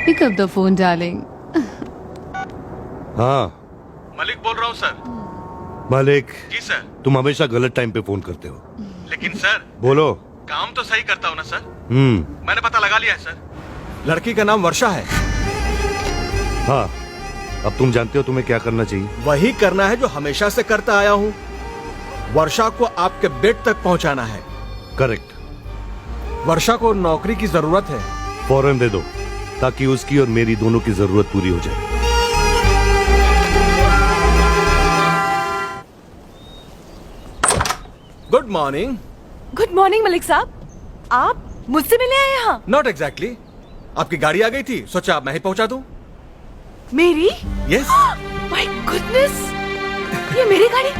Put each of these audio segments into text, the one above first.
Pick up the phone, darling. हाँ मलिक बोल रहा हूँ सर। मालिक, जी सर। तुम हमेशा गलत टाइम पे फोन करते हो। लेकिन सर बोलो। काम तो सही करता हूँ ना सर। मैंने पता लगा लिया है सर। लड़की का नाम वर्षा है। हाँ, अब तुम जानते हो तुम्हें क्या करना चाहिए। वही करना है जो हमेशा से करता आया हूँ। वर्षा को आपके बेड तक पहुँचाना है। करेक्ट। वर्षा को नौकरी की जरूरत है। फौरन दे दो ताकि उसकी और मेरी दोनों की जरूरत पूरी हो जाए। Good morning. Good morning Malik साहब, आप मुझसे मिले हैं यहाँ? Not exactly. आपकी गाड़ी आ गई थी, सोचा आप मैं ही पहुंचा दूं। मेरी? यस। माय गुडनेस, ये मेरी गाड़ी?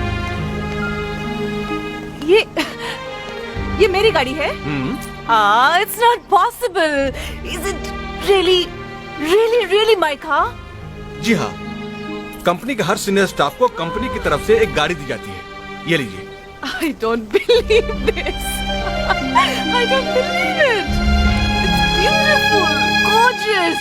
ये मेरी गाड़ी है? It's not possible. Is it really my car? जी हाँ, कंपनी के हर सीनियर स्टाफ को कंपनी की तरफ से एक गाड़ी दी जाती है। ये लीजिए। I don't believe this. I don't believe it. It's beautiful, gorgeous.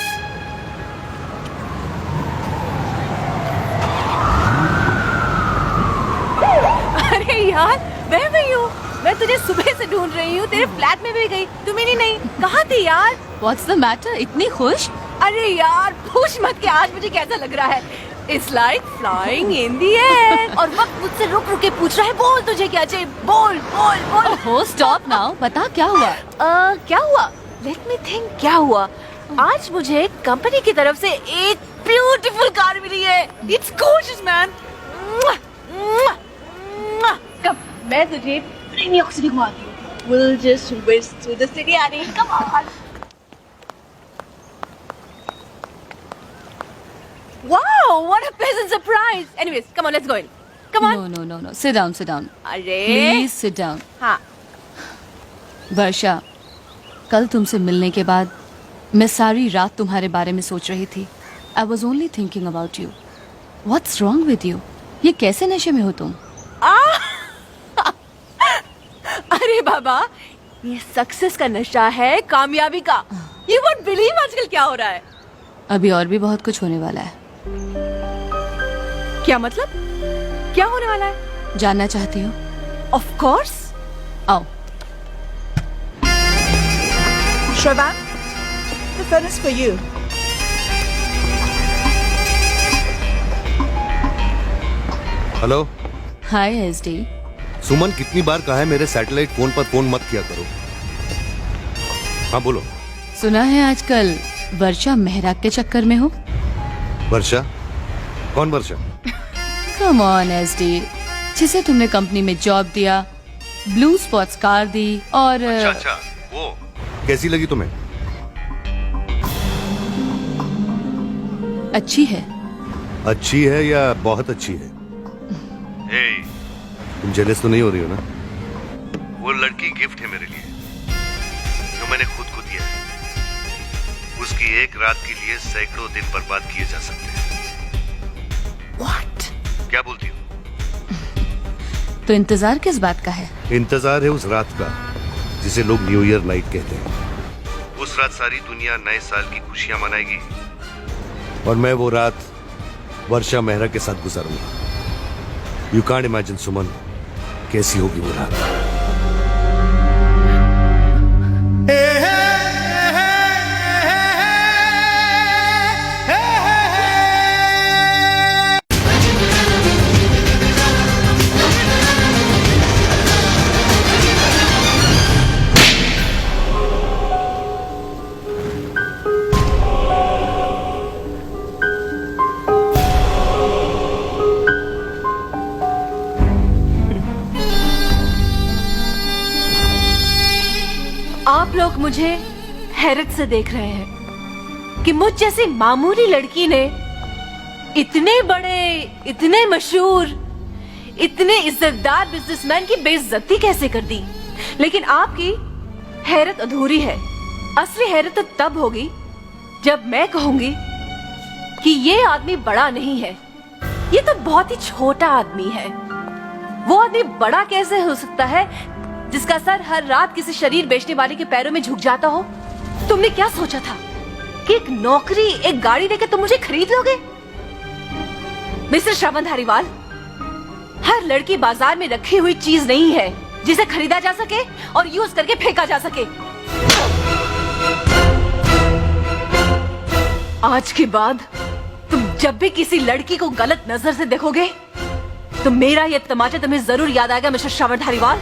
अरे यार, where were you? मैं तुझे सुबह से ढूंढ रही हूँ, तेरे फ्लैट में भी गई, तू मिली नहीं। कहाँ थी यार? What's the matter? इतनी खुश? अरे यार, पूछ मत कि आज मुझे कैसा लग रहा है। It's like flying in the air. और वक्त मुझसे रुक रुक के पूछ रहा है, बोल तुझे क्या चाहिए, बोल बोल बोल। Oh, stop now. बता क्या हुआ? क्या हुआ? Let me think, क्या हुआ? आज मुझे कंपनी की तरफ से एक ब्यूटीफुल कार मिली है। It's gorgeous, man. कम, मैं तुझे न्यूयॉर्क सिटी घुमाती हूँ। We'll just whiz through the city, Annie. Come on. Wow, what a pleasant surprise. Anyways, come on, let's go in. Come on. No. Sit down. अरे Please sit down. हाँ, वर्षा, कल तुमसे मिलने के बाद मैं सारी रात तुम्हारे बारे में सोच रही थी। I was only thinking about you. What's wrong with you? ये कैसे नशे में हो तुम? अरे बाबा, ये सक्सेस का नशा है, कामयाबी का। You won't believe आजकल क्या हो रहा है। अभी और भी बहुत कुछ होने वाला है। क्या मतलब? क्या होने वाला है? जानना चाहती हो? Of course. आओ। Shobhan, the phone is for you. Hello. Hi SD. Suman, कितनी बार कहा है मेरे सैटेलाइट फोन पर फोन मत किया करो। हाँ बोलो। सुना है आजकल वर्षा मेहरा के चक्कर में हो। वर्षा? कौन वर्षा? कम ऑन एसडी, जिसे तुमने कंपनी में जॉब दिया, ब्लू स्पॉट्स कार दी और अच्छा, वो कैसी लगी तुम्हें? अच्छी है। अच्छी है या बहुत अच्छी है? तुम जेलस तो नहीं हो रही हो ना? वो लड़की गिफ्ट है मेरे लिए, जो मैंने खुद को दिया है। उसकी एक रात के लिए सैकड़ों दिन बर्बाद किए जा सकते हैं। What? क्या बोलती हो? तो इंतजार किस बात का है? इंतजार है उस रात का जिसे लोग न्यू ईयर नाइट कहते हैं। उस रात सारी दुनिया नए साल की खुशियां मनाएगी और मैं वो रात वर्षा मेहरा के साथ गुजारूंगा। यू कांट इमेजिन सुमन, कैसी होगी वो रात। आप लोग मुझे हैरत से देख रहे हैं कि मुझ जैसी मामूली लड़की ने इतने बड़े, इतने मशहूर, इतने इज्जतदार बिजनेसमैन की बेइज्जती कैसे कर दी। लेकिन आपकी हैरत अधूरी है। असली हैरत तो तब होगी जब मैं कहूंगी कि ये आदमी बड़ा नहीं है, ये तो बहुत ही छोटा आदमी है। वो आदमी बड़ा कैसे हो सकता है जिसका सर हर रात किसी शरीर बेचने वाले के पैरों में झुक जाता हो। तुमने क्या सोचा था कि एक नौकरी, एक गाड़ी देके तुम मुझे खरीद लोगे? मिस्टर श्रवण धारीवाल, हर लड़की बाजार में रखी हुई चीज नहीं है जिसे खरीदा जा सके और यूज करके फेंका जा सके। आज के बाद तुम जब भी किसी लड़की को गलत नजर से देखोगे तो मेरा ये तमाचा तुम्हें जरूर याद आएगा, मिस्टर श्रवण धारीवाल।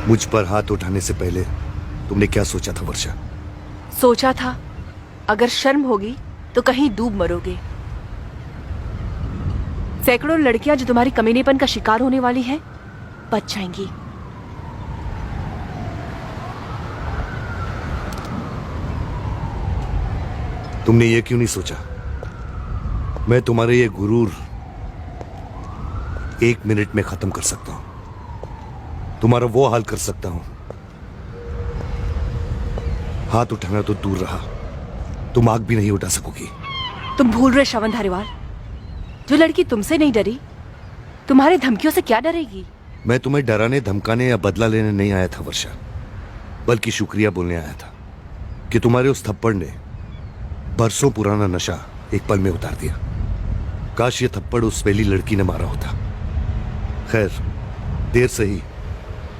मुझ पर हाथ उठाने से पहले तुमने क्या सोचा था वर्षा? सोचा था अगर शर्म होगी तो कहीं डूब मरोगे। सैकड़ों लड़कियां जो तुम्हारी कमीनेपन का शिकार होने वाली हैं, बच जाएंगी। तुमने ये क्यों नहीं सोचा मैं तुम्हारे ये गुरूर 1 मिनट में खत्म कर सकता हूं, तुम्हारा वो हाल कर सकता हूं। हाथ उठाना तो दूर रहा, तुम आग भी नहीं उठा सकोगी। तुम भूल रहे श्रवण धारीवाल, जो लड़की तुमसे नहीं डरी तुम्हारे धमकियों से क्या डरेगी? मैं तुम्हें डराने, धमकाने या बदला लेने नहीं आया था वर्षा, बल्कि शुक्रिया बोलने आया था कि तुम्हारे उस थप्पड़ ने बरसों पुराना नशा एक पल में उतार दिया। काश ये थप्पड़ उस पहली लड़की ने मारा होता। खैर, देर से ही,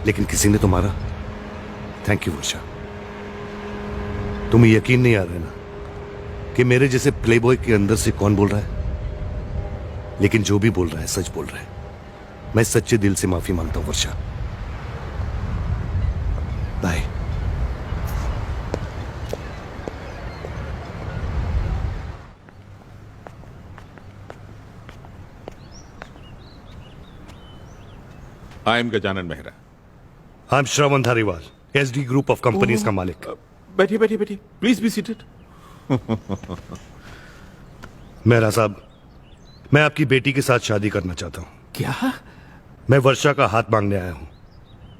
लेकिन किसी ने तो मारा। थैंक यू वर्षा। तुम्हें यकीन नहीं आ रहा ना कि मेरे जैसे प्लेबॉय के अंदर से कौन बोल रहा है, लेकिन जो भी बोल रहा है सच बोल रहा है। मैं सच्चे दिल से माफी मांगता हूं Varsha. Bye. I am Gajanan Mehra. I am Shravan Dhariwal, SD group of companies का मालिक। बैठिए बैठिए बैठिए, प्लीज बी सीटेड। मेहरा साहब, मैं आपकी बेटी के साथ शादी करना चाहता हूं। क्या? मैं वर्षा का हाथ मांगने आया हूं।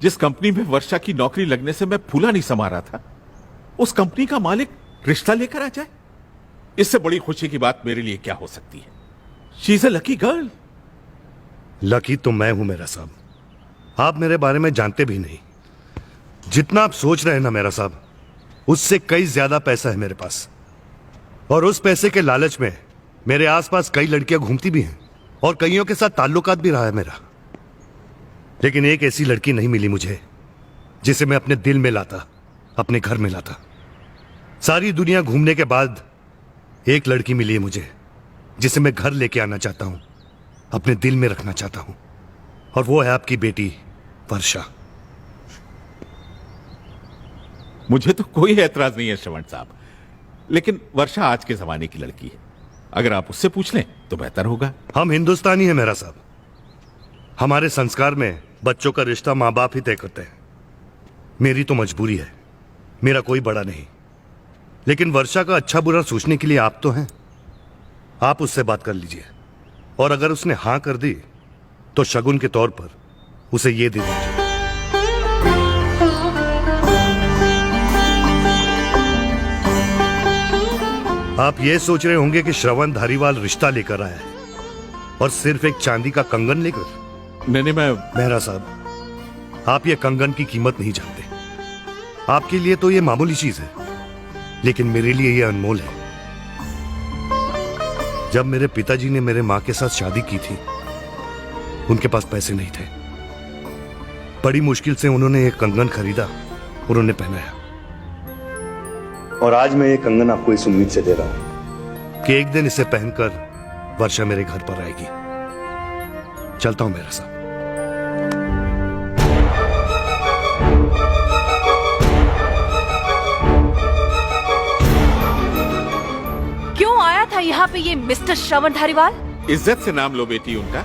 जिस कंपनी में वर्षा की नौकरी लगने से मैं फूला नहीं समा रहा था, उस कंपनी का मालिक रिश्ता लेकर आ जाए, इससे बड़ी खुशी की बात मेरे लिए क्या हो सकती है? She is a lucky girl. Lucky तो मैं हूं मेरा साहब, आप मेरे बारे में जानते भी नहीं। जितना आप सोच रहे हैं ना मेरा साहब, उससे कई ज्यादा पैसा है मेरे पास, और उस पैसे के लालच में मेरे आसपास कई लड़कियां घूमती भी हैं और कईयों के साथ ताल्लुकात भी रहा है मेरा। लेकिन एक ऐसी लड़की नहीं मिली मुझे जिसे मैं अपने दिल में लाता, अपने घर में लाता। सारी दुनिया घूमने के बाद एक लड़की मिली है मुझे जिसे मैं घर लेके आना चाहता हूं, अपने दिल में रखना चाहता हूं, और वो है आपकी बेटी वर्षा। मुझे तो कोई एतराज नहीं है श्रवण साहब, लेकिन वर्षा आज के जमाने की लड़की है। अगर आप उससे पूछ लें तो बेहतर होगा। हम हिंदुस्तानी हैं मेरा साहब, हमारे संस्कार में बच्चों का रिश्ता माँ बाप ही तय करते हैं। मेरी तो मजबूरी है, मेरा कोई बड़ा नहीं, लेकिन वर्षा का अच्छा बुरा सोचने के लिए आप तो हैं। आप उससे बात कर लीजिए, और अगर उसने हां कर दी तो शगुन के तौर पर उसे ये दे दीजिए। आप ये सोच रहे होंगे कि श्रवण धारीवाल रिश्ता लेकर आया है और सिर्फ एक चांदी का कंगन लेकर। नहीं, मैं मेहरा साहब, आप ये कंगन की कीमत नहीं जानते। आपके लिए तो ये मामूली चीज है, लेकिन मेरे लिए ये अनमोल है। जब मेरे पिताजी ने मेरे मां के साथ शादी की थी, उनके पास पैसे नहीं थे। बड़ी मुश्किल से उन्होंने एक कंगन खरीदा, उन्होंने पहनाया, और आज मैं ये कंगन आपको इस उम्मीद से दे रहा हूं कि एक दिन इसे पहनकर वर्षा मेरे घर पर आएगी। चलता हूं मेरा साहब। यहाँ पे ये मिस्टर श्रवण धारीवाल? इज्जत से नाम लो बेटी उनका।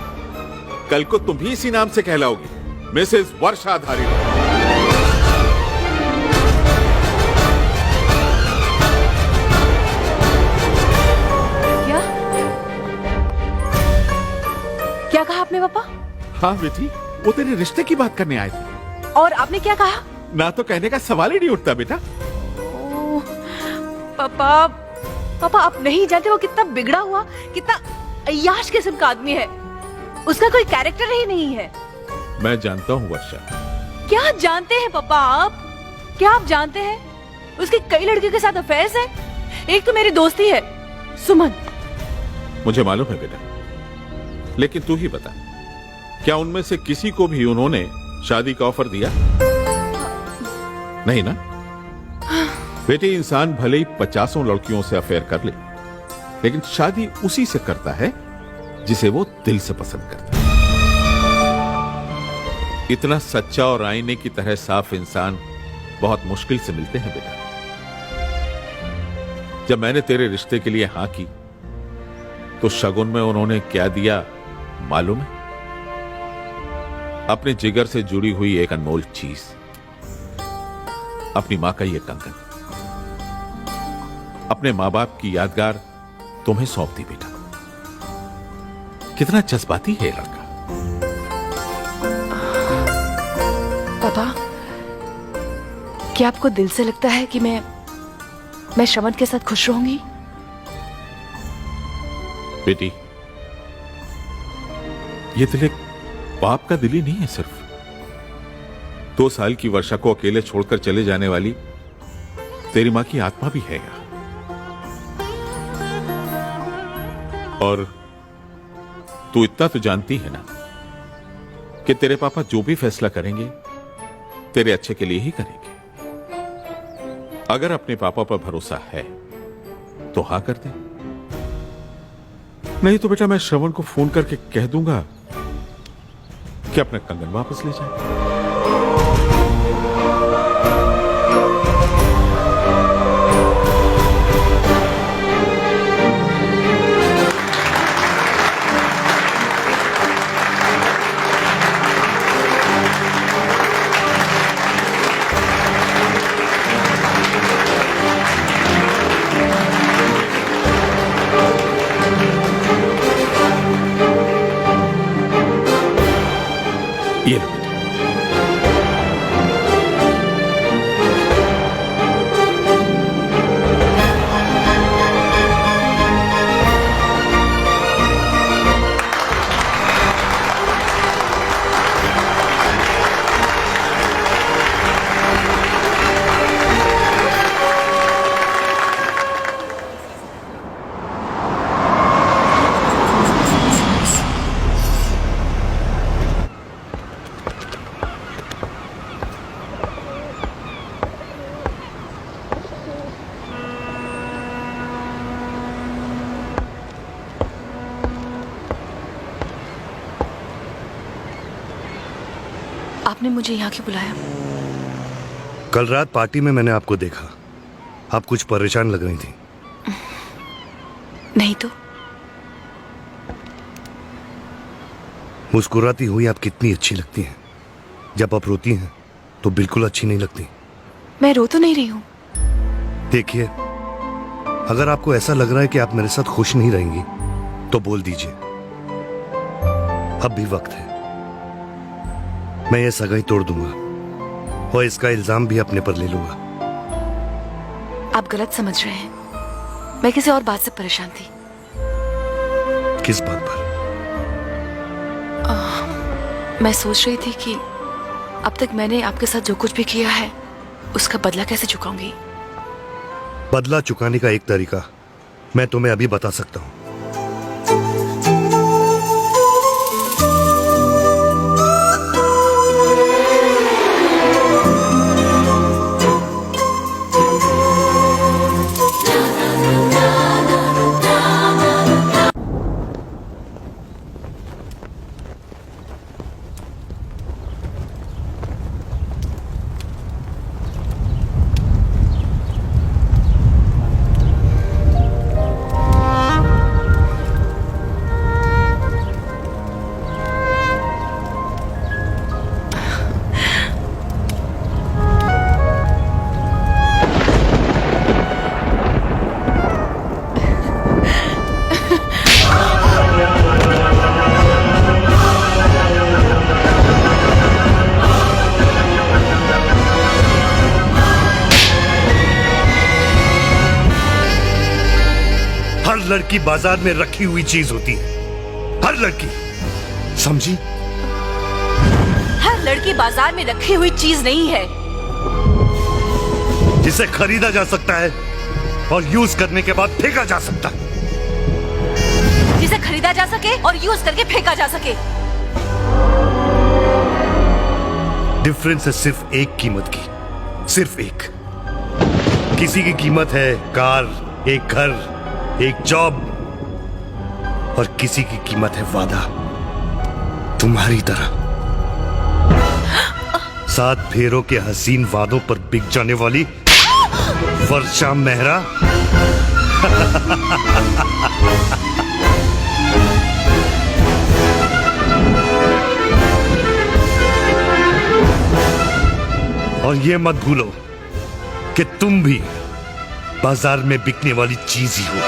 कल को तुम भी इसी नाम से कहलाओगी, मिसेस वर्षा धारीवाल। क्या क्या कहा आपने पापा? हाँ बेटी, वो तेरे रिश्ते की बात करने आए थे। और आपने क्या कहा? ना तो कहने का सवाल ही नहीं उठता बेटा। ओह, पापा पापा आप नहीं जानते वो कितना बिगड़ा हुआ, कितना अय्याश किस्म का आदमी है। उसका कोई कैरेक्टर ही नहीं है। मैं जानता हूँ वर्षा। क्या जानते हैं पापा आप? क्या आप जानते हैं उसके कई लड़कियों के साथ अफेयर्स है? एक तो मेरी दोस्ती है सुमन। मुझे मालूम है बेटा, लेकिन तू ही बता, क्या उनमें से किसी को भी उन्होंने शादी का ऑफर दिया? नहीं ना बेटी, इंसान भले ही 50 लड़कियों से अफेयर कर ले, लेकिन शादी उसी से करता है जिसे वो दिल से पसंद करता है। इतना सच्चा और आईने की तरह साफ इंसान बहुत मुश्किल से मिलते हैं बेटा। जब मैंने तेरे रिश्ते के लिए हां की तो शगुन में उन्होंने क्या दिया मालूम है? अपने जिगर से जुड़ी हुई एक अनमोल चीज, अपनी मां का ये कंगन, अपने मां बाप की यादगार तुम्हें सौंप दी बेटा। कितना जज्बाती है ये लड़का। पापा क्या आपको दिल से लगता है कि मैं श्रवण के साथ खुश रहूंगी? बेटी, ये दिल एक बाप का दिल ही नहीं है सिर्फ। 2 साल की वर्षा को अकेले छोड़कर चले जाने वाली तेरी मां की आत्मा भी है यहाँ। और तू इतना तो जानती है ना कि तेरे पापा जो भी फैसला करेंगे तेरे अच्छे के लिए ही करेंगे। अगर अपने पापा पर भरोसा है तो हाँ कर दे, नहीं तो बेटा मैं श्रवण को फोन करके कह दूंगा कि अपना कंगन वापस ले जाए। ये लो बेटा। आपने मुझे यहाँ क्यों बुलाया? कल रात पार्टी में मैंने आपको देखा, आप कुछ परेशान लग रही थी। नहीं तो मुस्कुराती हुई आप कितनी अच्छी लगती हैं। जब आप रोती हैं तो बिल्कुल अच्छी नहीं लगती। मैं रो तो नहीं रही हूँ। देखिए, अगर आपको ऐसा लग रहा है कि आप मेरे साथ खुश नहीं रहेंगी तो बोल दीजिए, अब भी वक्त है। मैं ये सगाई तोड़ दूंगा और इसका इल्जाम भी अपने पर ले लूंगा। आप गलत समझ रहे हैं, मैं किसी और बात से परेशान थी। किस बात पर? मैं सोच रही थी कि अब तक मैंने आपके साथ जो कुछ भी किया है उसका बदला कैसे चुकाऊंगी। बदला चुकाने का एक तरीका मैं तुम्हें अभी बता सकता हूं। लड़की बाजार में रखी हुई चीज होती है, हर लड़की, समझी? हर लड़की बाजार में रखी हुई चीज नहीं है। जिसे खरीदा जा सकता है और यूज करने के बाद फेंका जा सकता है। जिसे खरीदा जा सके और यूज करके फेंका जा सके। डिफरेंस है सिर्फ एक कीमत की, सिर्फ एक। किसी की कीमत है कार, एक घर, एक जॉब, और किसी की कीमत है वादा, तुम्हारी तरह। 7 फेरों के हसीन वादों पर बिक जाने वाली वर्षा मेहरा। और ये मत भूलो कि तुम भी बाजार में बिकने वाली चीज ही हो।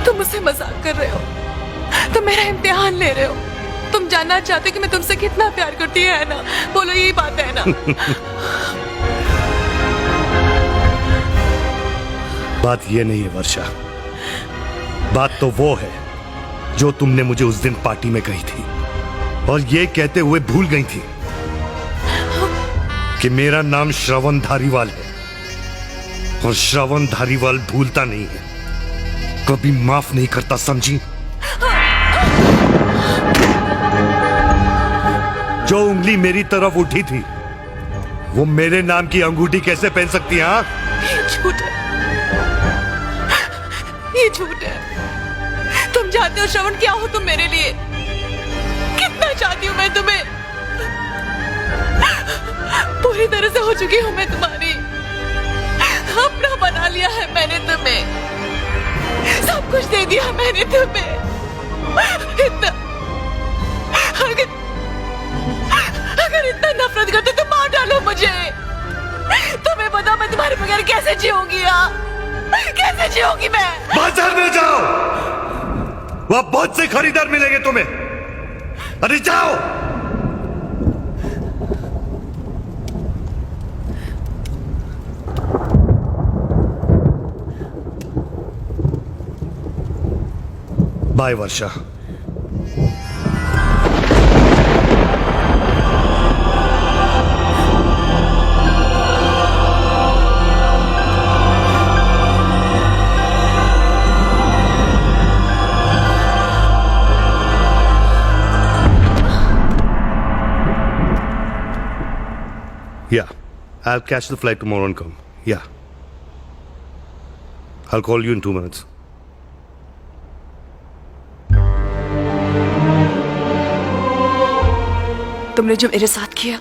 तुम मुझसे मजाक कर रहे हो, तुम मेरा इम्तिहान ले रहे हो। तुम जानना चाहते हो कि मैं तुमसे कितना प्यार करती है ना? बोलो, यही बात है ना? बात ये नहीं है वर्षा, बात तो वो है जो तुमने मुझे उस दिन पार्टी में कही थी, और ये कहते हुए भूल गई थी कि मेरा नाम श्रवण धारीवाल है, और श्रवण धारीवाल भूलता नहीं है, कभी माफ नहीं करता, समझी? जो उंगली मेरी तरफ उठी थी वो मेरे नाम की अंगूठी कैसे पहन सकती है? हाँ, ये झूठ है, ये झूठ है। तुम जानते हो श्रवण क्या हो तुम मेरे लिए, कितना चाहती हूँ मैं तुम्हें। पूरी तरह से हो चुकी हूँ मैं तुम्हारी, अपना बना लिया है मैंने तुम्हें, सब कुछ दे दिया मैंने तुम्हें। इतना अगर इतना नफरत करते तो मार डालो मुझे। तुम्हें पता मैं तुम्हारे बगैर कैसे जीऊंगी? कैसे जीऊंगी मैं? बाजार में जाओ, वहां बहुत से खरीदार मिलेंगे तुम्हें। अरे जाओ। Bye Varsha. Yeah, I'll catch the flight tomorrow and come. Yeah. I'll call you in 2 minutes. तुमने जो मेरे साथ किया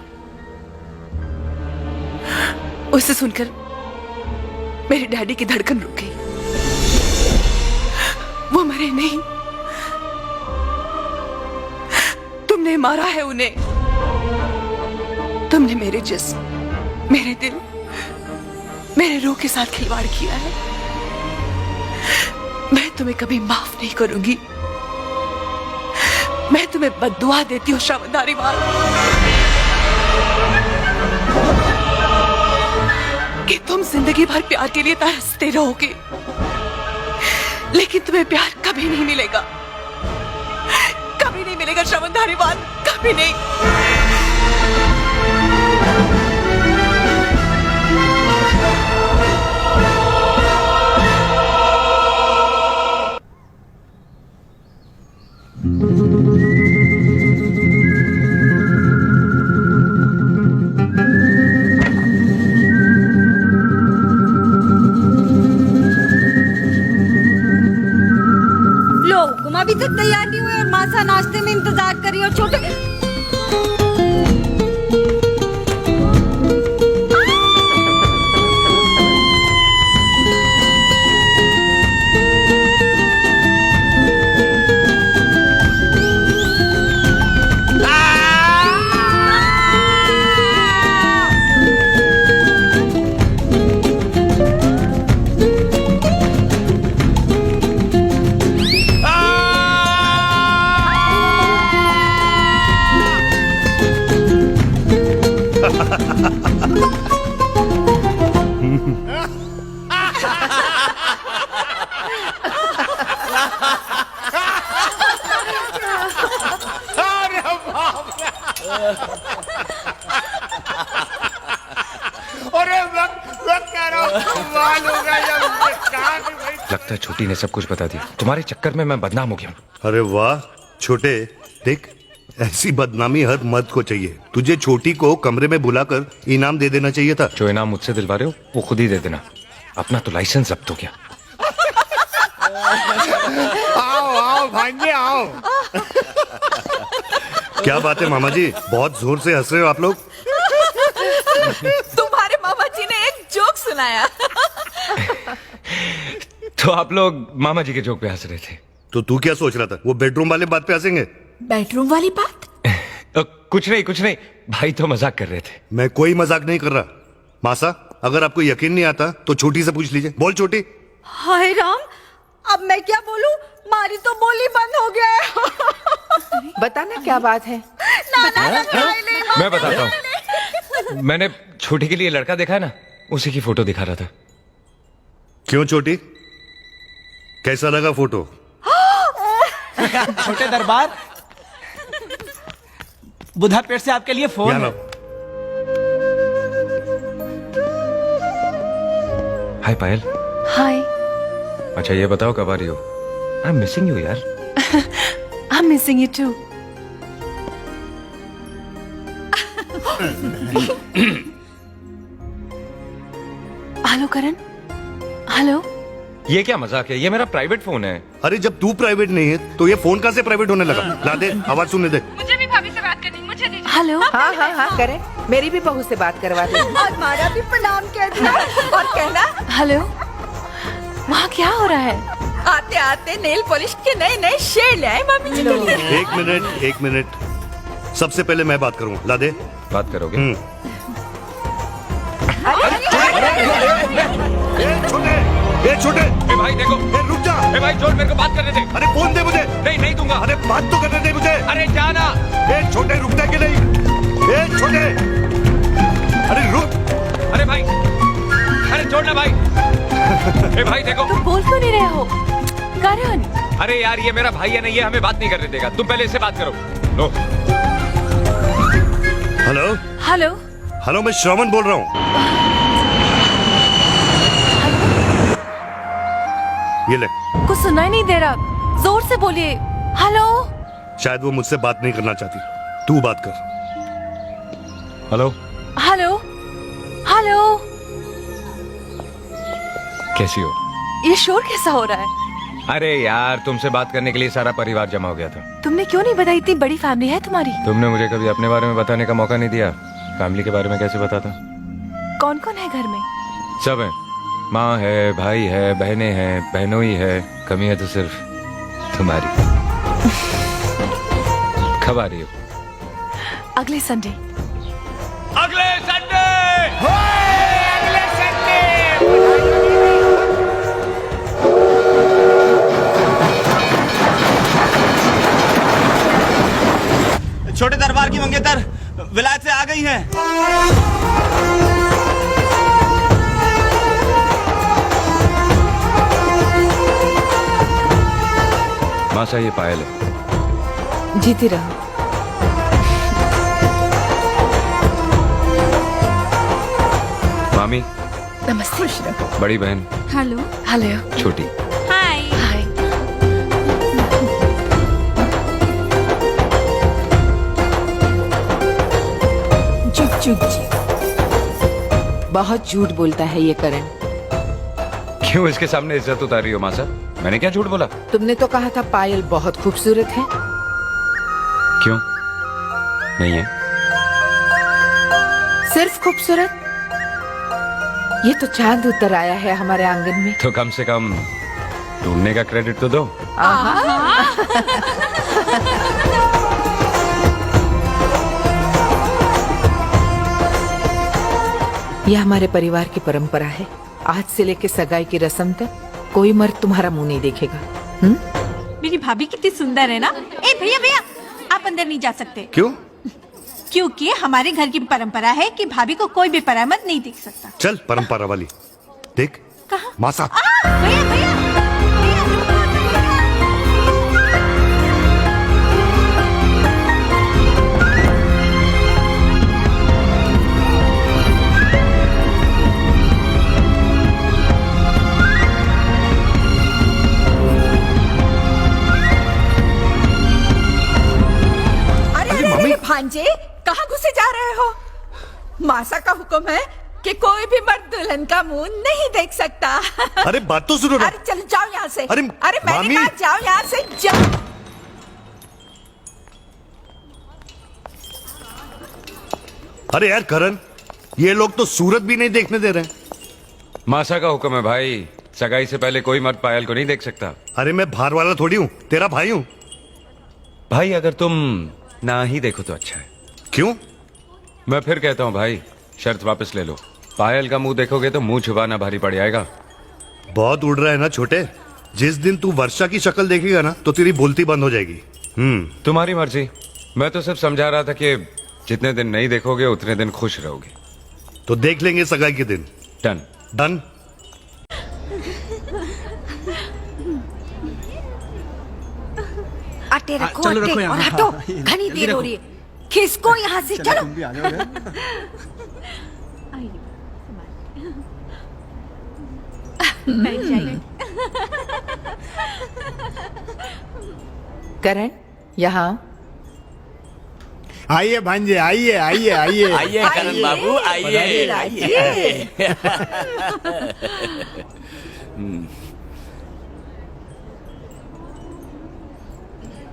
उसे सुनकर मेरे डैडी की धड़कन रुक गई। वो मरे नहीं, तुमने मारा है उन्हें। तुमने मेरे जिस्म, मेरे दिल, मेरे रूह के साथ खिलवाड़ किया है। मैं तुम्हें कभी माफ नहीं करूंगी। मैं तुम्हें बद्दुआ देती हूँ श्रवण धारीवाल, कि तुम जिंदगी भर प्यार के लिए तरसते रहोगे, लेकिन तुम्हें प्यार कभी नहीं मिलेगा, कभी नहीं मिलेगा श्रवण धारीवाल, कभी नहीं। अभी तक तैयार नहीं हुए और मासा नाश्ते में इंतजार करी और छोटे लगता है छोटी ने सब कुछ बता दिया। तुम्हारे चक्कर में मैं बदनाम हो गया हूँ। अरे वाह छोटे, देख ऐसी बदनामी हर मर्द को चाहिए। तुझे छोटी को कमरे में बुलाकर इनाम दे देना चाहिए था। जो इनाम मुझसे दिलवा रहे हो वो खुद ही दे देना। अपना तो लाइसेंस जब्त हो गया। आओ आओ भांजे आओ। क्या बात है मामा जी, बहुत जोर से हंस रहे हो आप लोग। तुम्हारे मामा जी ने एक जोक सुनाया। तो आप लोग मामा जी के जोक पे हंस रहे थे। तो तू क्या सोच रहा था, वो बेडरूम वाले बात पे हंसेंगे? बेडरूम वाली बात? कुछ नहीं भाई तो मजाक कर रहे थे। मैं कोई मजाक नहीं कर रहा। मासा, अगर आपको यकीन नहीं आता तो छोटी से पूछ लीजिए। बोल छोटी। हाय राम, अब मैं क्या बोलूं? मारी तो बोली बंद हो गया है। बताना क्या बात है। मैं बताता हूँ। मैंने छोटी के लिए लड़का देखा है ना, उसी की फोटो दिखा रहा था। क्यों छोटी, कैसा लगा फोटो? छोटे दरबार, बुधा पेट से आपके लिए फोन है। हाय पायल। हाय। अच्छा ये बताओ कब आ रही हो? आई एम मिसिंग यू यार। I am missing you too. Hello Karan. Hello. ये क्या मजाक है? ये मेरा प्राइवेट फोन है। अरे जब तू प्राइवेट नहीं है तो ये फोन कहाँ से प्राइवेट होने लगा? ला दे, आवाज सुनने दे। मुझे भी भाभी से बात करनी, मुझे दीजिए। हेलो। हाँ करें, मेरी भी बहू से बात करवा दे। और मारा भी प्रणाम कहना और कहना हेलो। वहाँ क्या हो रहा है? आते आते नेल पॉलिश के नए नए शेड ले आए मामी जी के लिए। एक मिनट, सबसे पहले मैं बात करूँ। ला दे। बात करोगे? छोटे, ए भाई देखो। रुक जा। ए भाई छोड़, मेरे को बात करने दे। अरे फोन दे मुझे। नहीं दूंगा। अरे बात तो करने दे मुझे। अरे जाना। छोटे रुकता कि नहीं? छोटे, अरे रुक। अरे भाई, अरे छोड़ना भाई। ए भाई देखो। तुम बोल क्यों नहीं रहे हो करण? अरे यार ये मेरा भाई है ना, ये हमें बात नहीं करने देगा। तुम पहले इससे बात करो। लो। Hello hello. हेलो, मैं श्रवण बोल रहा हूँ। ये ले। कुछ सुनाई नहीं दे रहा, जोर से बोलिए। हेलो। शायद वो मुझसे बात नहीं करना चाहती। तू बात कर। हेलो। हेलो। हेलो। कैसी हो? ये शोर कैसा हो रहा है? अरे यार तुमसे बात करने के लिए सारा परिवार जमा हो गया था। तुमने क्यों नहीं बताई? इतनी बड़ी फैमिली है तुम्हारी। तुमने मुझे कभी अपने बारे में बताने का मौका नहीं दिया। फैमिली के बारे में कैसे बताता? कौन कौन है घर में? सब है। माँ है, भाई है, बहनें हैं, बहनोई है। कमी है तो सिर्फ तुम्हारी। कब आ रही हो? अगले संडे। अगले संडे। अगले संडे। छोटे दरबार की मंगेतर विलायत से आ गई हैं। मासा ये पायल है। जीती रहो। मामी। नमस्ते। बड़ी बहन। हेलो। हेलो। छोटी। हाय। हाय। चुप बहुत झूठ बोलता है ये करण। क्यों इसके सामने इज्जत उतार रही हो मासा? मैंने क्या झूठ बोला? तुमने तो कहा था पायल बहुत खूबसूरत है। क्यों नहीं है? सिर्फ खूबसूरत? ये तो चांद उतर आया है हमारे आंगन में। तो कम से कम ढूंढने का क्रेडिट तो दो। यह हमारे परिवार की परंपरा है। आज से लेके सगाई की रस्म तक कोई मर्द तुम्हारा मुंह नहीं देखेगा। मेरी भाभी कितनी सुंदर है ना। ए भैया भैया, आप अंदर नहीं जा सकते। क्यों? क्योंकि हमारे घर की परंपरा है कि भाभी को कोई भी परामत नहीं देख सकता। चल परंपरा वाली देख। कहाँ? मासा। भैया भैया भांजे कहाँ घुसे जा रहे हो? मासा का हुक्म है कि कोई भी मर्द दुल्हन का मुंह नहीं देख सकता। अरे बात तो सुनो ना। अरे चलो जाओ यहाँ से। अरे मैंने मामी। कहा जाओ यहाँ से जाओ। अरे यार करण, ये लोग तो सूरत भी नहीं देखने दे रहे हैं। मासा का हुक्म है भाई, सगाई से पहले कोई मर्द पायल को नहीं देख सकता। अरे मैं बाहर वाला थोड़ी हूँ, तेरा भाई हूँ। भाई अगर तुम ना ही देखो तो अच्छा है। क्यों? मैं फिर कहता हूँ भाई, शर्त वापस ले लो। पायल का मुंह देखोगे तो मुंह छुपाना भारी पड़ जाएगा। बहुत उड़ रहा है ना छोटे। जिस दिन तू वर्षा की शक्ल देखेगा ना तो तेरी बोलती बंद हो जाएगी। तुम्हारी मर्जी। मैं तो सिर्फ समझा रहा था कि जितने दिन नहीं देखोगे उतने दिन खुश रहोगे। तो देख लेंगे सगाई के दिन। डन। डन। आटे रखो आटे और हटो, घनी देर हो रही है। खिसको यहाँ से, चलो। करण यहाँ आइए भांजे, आइए आइए आइए आइए करण बाबू, आइए आइए।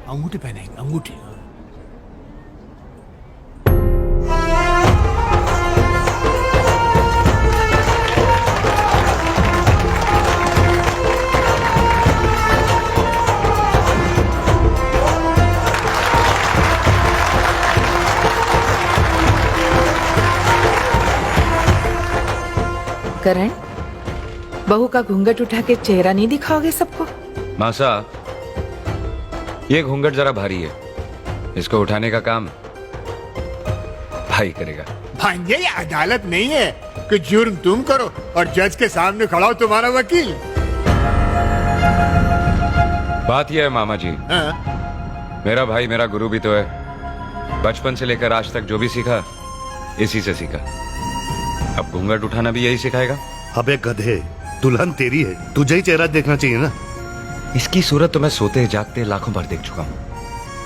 अंगूठी पहनेंगे, अंगूठी। करण, बहू का घूंघट उठा के चेहरा नहीं दिखाओगे सबको? मासा, ये घूंघट जरा भारी है, इसको उठाने का काम भाई करेगा। भांजे ये अदालत नहीं है कि जुर्म तुम करो और जज के सामने खड़ा हो तुम्हारा वकील। बात यह है मामा जी, हाँ? मेरा भाई मेरा गुरु भी तो है। बचपन से लेकर आज तक जो भी सीखा इसी से सीखा। अब घूंघट उठाना भी यही सिखाएगा। अबे गधे, दुल्हन तेरी है, तुझे ही चेहरा देखना चाहिए ना। इसकी सूरत तो मैं सोते जागते लाखों बार देख चुका हूँ।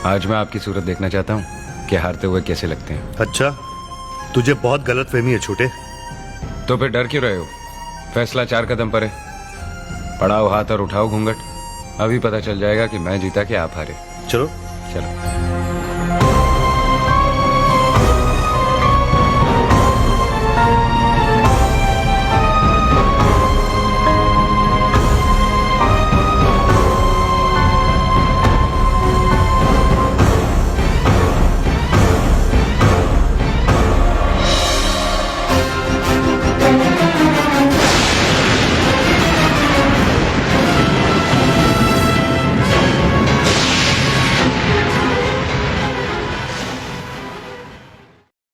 आज मैं आपकी सूरत देखना चाहता हूँ कि हारते हुए कैसे लगते हैं। अच्छा, तुझे बहुत गलत फहमी है छोटे। तो फिर डर क्यों रहे हो? फैसला 4 कदम पर है। पड़ाओ हाथ और उठाओ घूंघट। अभी पता चल जाएगा कि मैं जीता कि आप हारे। चलो चलो।